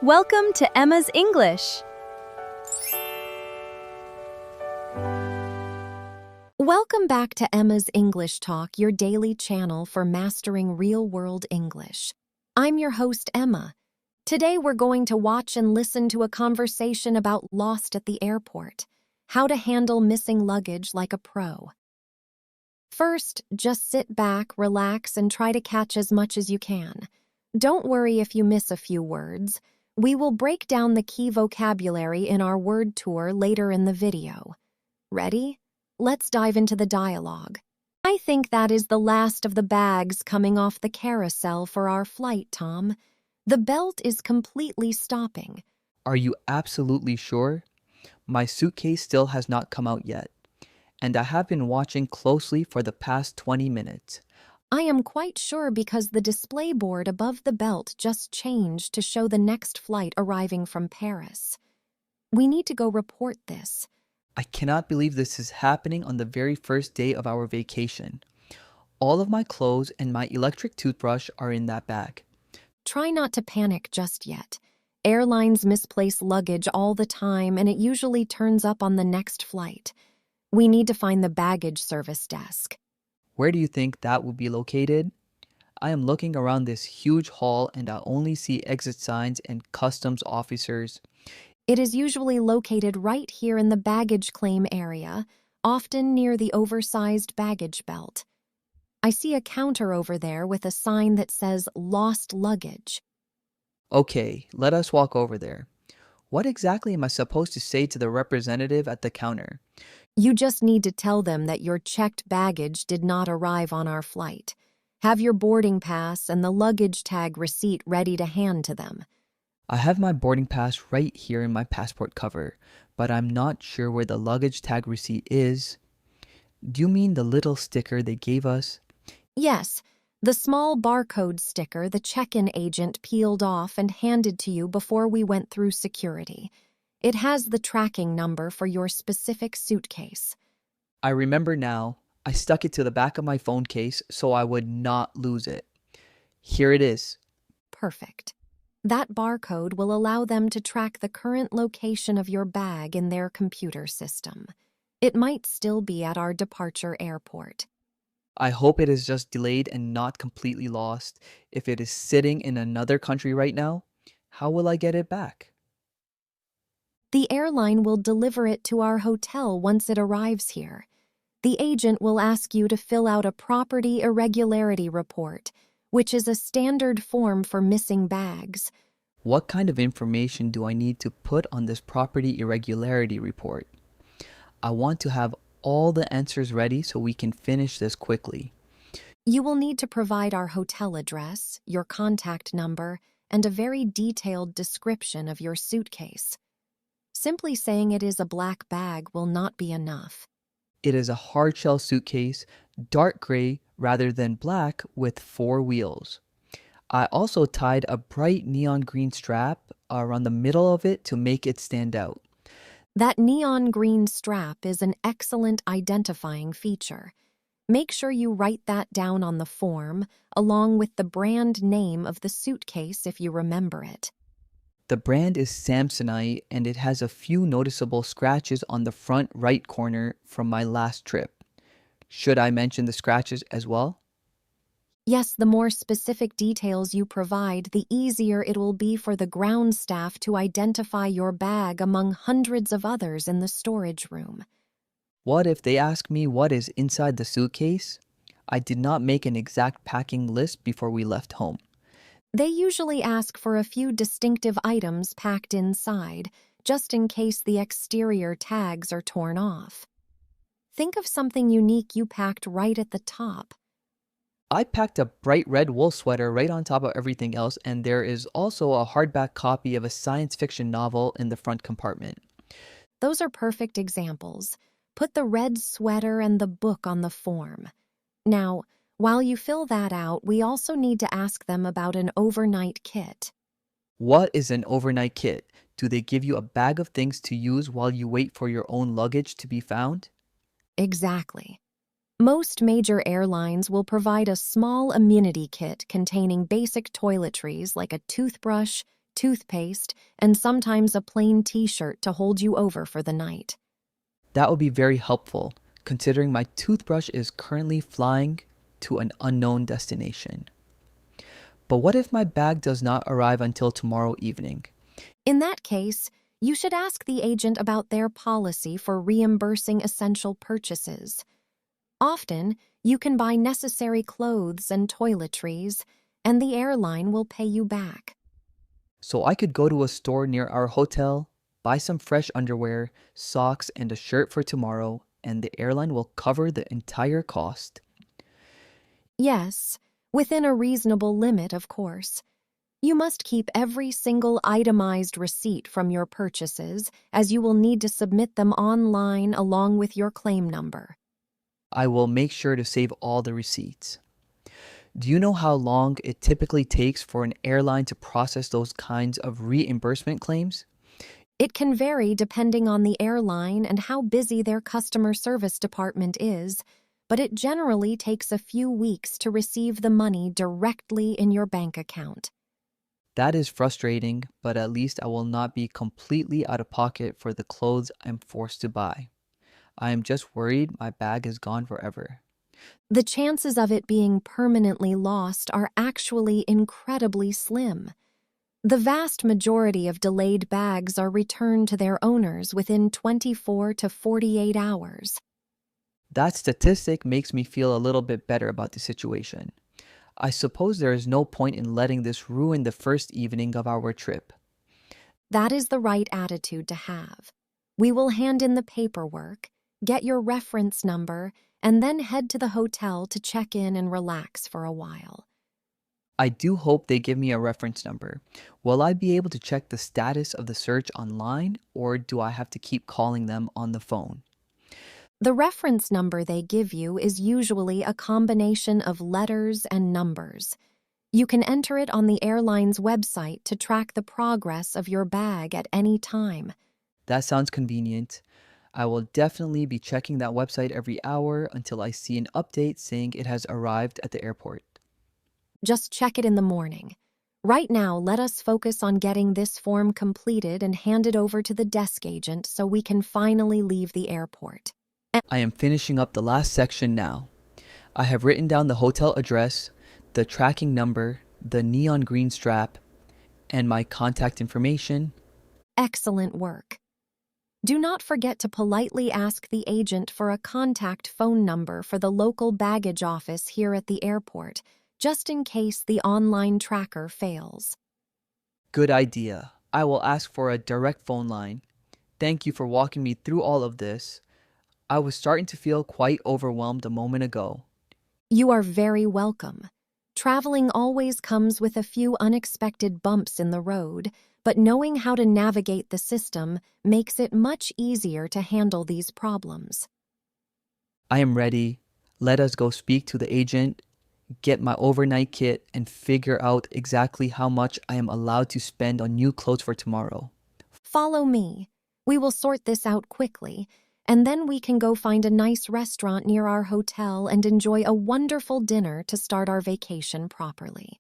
Welcome to Emma's English. Welcome back to Emma's English Talk, your daily channel for mastering real-world English. I'm your host, Emma. Today we're going to watch and listen to a conversation about lost at the airport, how to handle missing luggage like a pro. First, just sit back, relax, and try to catch as much as you can. Don't worry if you miss a few words. We will break down the key vocabulary in our word tour later in the video. Ready? Let's dive into the dialogue. I think that is the last of the bags coming off the carousel for our flight, Tom. The belt is completely stopping. Are you absolutely sure? My suitcase still has not come out yet, and I have been watching closely for the past 20 minutes. I am quite sure because the display board above the belt just changed to show the next flight arriving from Paris. We need to go report this. I cannot believe this is happening on the very first day of our vacation. All of my clothes and my electric toothbrush are in that bag. Try not to panic just yet. Airlines misplace luggage all the time, and it usually turns up on the next flight. We need to find the baggage service desk. Where do you think that would be located? I am looking around this huge hall and I only see exit signs and customs officers. It is usually located right here in the baggage claim area, often near the oversized baggage belt. I see a counter over there with a sign that says "Lost Luggage." Okay, let us walk over there. What exactly am I supposed to say to the representative at the counter? You just need to tell them that your checked baggage did not arrive on our flight. Have your boarding pass and the luggage tag receipt ready to hand to them. I have my boarding pass right here in my passport cover, but I'm not sure where the luggage tag receipt is. Do you mean the little sticker they gave us? Yes, the small barcode sticker the check-in agent peeled off and handed to you before we went through security. It has the tracking number for your specific suitcase. I remember now. I stuck it to the back of my phone case so I would not lose it. Here it is. Perfect. That barcode will allow them to track the current location of your bag in their computer system. It might still be at our departure airport. I hope it is just delayed and not completely lost. If it is sitting in another country right now, how will I get it back? The airline will deliver it to our hotel once it arrives here. The agent will ask you to fill out a property irregularity report, which is a standard form for missing bags. What kind of information do I need to put on this property irregularity report? I want to have all the answers ready so we can finish this quickly. You will need to provide our hotel address, your contact number, and a very detailed description of your suitcase. Simply saying it is a black bag will not be enough. It is a hardshell suitcase, dark gray rather than black with 4 wheels. I also tied a bright neon green strap around the middle of it to make it stand out. That neon green strap is an excellent identifying feature. Make sure you write that down on the form, along with the brand name of the suitcase if you remember it. The brand is Samsonite and it has a few noticeable scratches on the front right corner from my last trip. Should I mention the scratches as well? Yes, the more specific details you provide, the easier it will be for the ground staff to identify your bag among hundreds of others in the storage room. What if they ask me what is inside the suitcase? I did not make an exact packing list before we left home. They usually ask for a few distinctive items packed inside, just in case the exterior tags are torn off. Think of something unique you packed right at the top. I packed a bright red wool sweater right on top of everything else, and there is also a hardback copy of a science fiction novel in the front compartment. Those are perfect examples. Put the red sweater and the book on the form. Now, while you fill that out, we also need to ask them about an overnight kit. What is an overnight kit? Do they give you a bag of things to use while you wait for your own luggage to be found? Exactly. Most major airlines will provide a small amenity kit containing basic toiletries like a toothbrush, toothpaste, and sometimes a plain t-shirt to hold you over for the night. That would be very helpful, considering my toothbrush is currently flying to an unknown destination. But what if my bag does not arrive until tomorrow evening? In that case, you should ask the agent about their policy for reimbursing essential purchases. Often, you can buy necessary clothes and toiletries, and the airline will pay you back. So I could go to a store near our hotel, buy some fresh underwear, socks, and a shirt for tomorrow, and the airline will cover the entire cost. Yes, within a reasonable limit, of course. You must keep every single itemized receipt from your purchases, as you will need to submit them online along with your claim number. I will make sure to save all the receipts. Do you know how long it typically takes for an airline to process those kinds of reimbursement claims? It can vary depending on the airline and how busy their customer service department is, but it generally takes a few weeks to receive the money directly in your bank account. That is frustrating, but at least I will not be completely out of pocket for the clothes I'm forced to buy. I am just worried my bag is gone forever. The chances of it being permanently lost are actually incredibly slim. The vast majority of delayed bags are returned to their owners within 24 to 48 hours. That statistic makes me feel a little bit better about the situation. I suppose there is no point in letting this ruin the first evening of our trip. That is the right attitude to have. We will hand in the paperwork, get your reference number, and then head to the hotel to check in and relax for a while. I do hope they give me a reference number. Will I be able to check the status of the search online, or do I have to keep calling them on the phone? The reference number they give you is usually a combination of letters and numbers. You can enter it on the airline's website to track the progress of your bag at any time. That sounds convenient. I will definitely be checking that website every hour until I see an update saying it has arrived at the airport. Just check it in the morning. Right now, let us focus on getting this form completed and handed over to the desk agent so we can finally leave the airport. I am finishing up the last section now. I have written down the hotel address, the tracking number, the neon green strap, and my contact information. Excellent work. Do not forget to politely ask the agent for a contact phone number for the local baggage office here at the airport, just in case the online tracker fails. Good idea. I will ask for a direct phone line. Thank you for walking me through all of this. I was starting to feel quite overwhelmed a moment ago. You are very welcome. Traveling always comes with a few unexpected bumps in the road, but knowing how to navigate the system makes it much easier to handle these problems. I am ready. Let us go speak to the agent, get my overnight kit, and figure out exactly how much I am allowed to spend on new clothes for tomorrow. Follow me. We will sort this out quickly, and then we can go find a nice restaurant near our hotel and enjoy a wonderful dinner to start our vacation properly.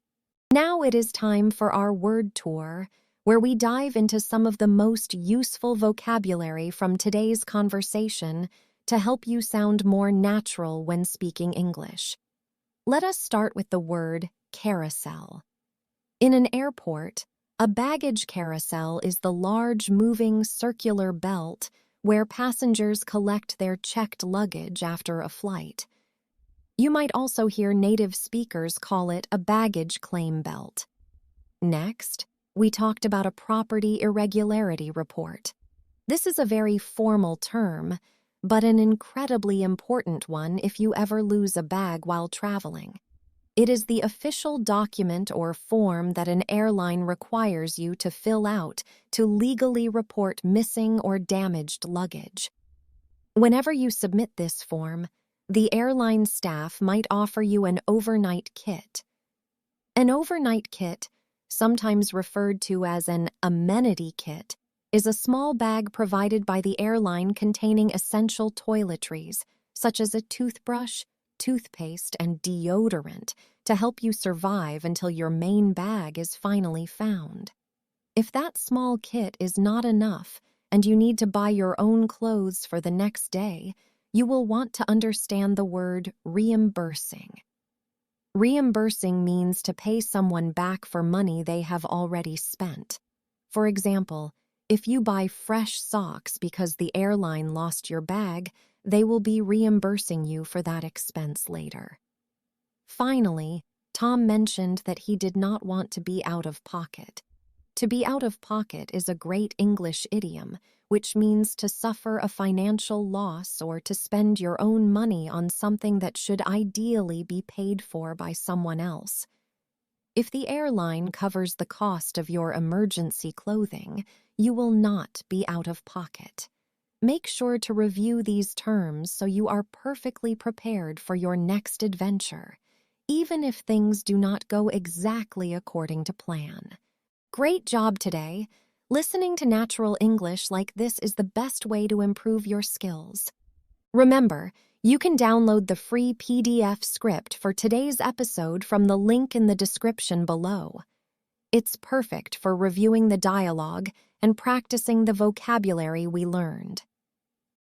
Now it is time for our word tour, where we dive into some of the most useful vocabulary from today's conversation to help you sound more natural when speaking English. Let us start with the word carousel. In an airport, a baggage carousel is the large moving circular belt where passengers collect their checked luggage after a flight. You might also hear native speakers call it a baggage claim belt. Next, we talked about a property irregularity report. This is a very formal term, but an incredibly important one if you ever lose a bag while traveling. It is the official document or form that an airline requires you to fill out to legally report missing or damaged luggage. Whenever you submit this form, the airline staff might offer you an overnight kit. An overnight kit, sometimes referred to as an amenity kit, is a small bag provided by the airline containing essential toiletries, such as a toothbrush, toothpaste, and deodorant to help you survive until your main bag is finally found. If that small kit is not enough and you need to buy your own clothes for the next day, you will want to understand the word reimbursing. Reimbursing means to pay someone back for money they have already spent. For example, if you buy fresh socks because the airline lost your bag, they will be reimbursing you for that expense later. Finally, Tom mentioned that he did not want to be out of pocket. To be out of pocket is a great English idiom, which means to suffer a financial loss or to spend your own money on something that should ideally be paid for by someone else. If the airline covers the cost of your emergency clothing, you will not be out of pocket. Make sure to review these terms so you are perfectly prepared for your next adventure, even if things do not go exactly according to plan. Great job today! Listening to natural English like this is the best way to improve your skills. Remember, you can download the free PDF script for today's episode from the link in the description below. It's perfect for reviewing the dialogue and practicing the vocabulary we learned.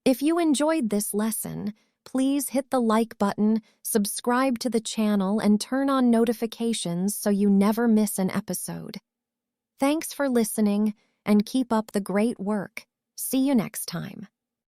If you enjoyed this lesson, please hit the like button, subscribe to the channel, and turn on notifications so you never miss an episode. Thanks for listening, and keep up the great work. See you next time.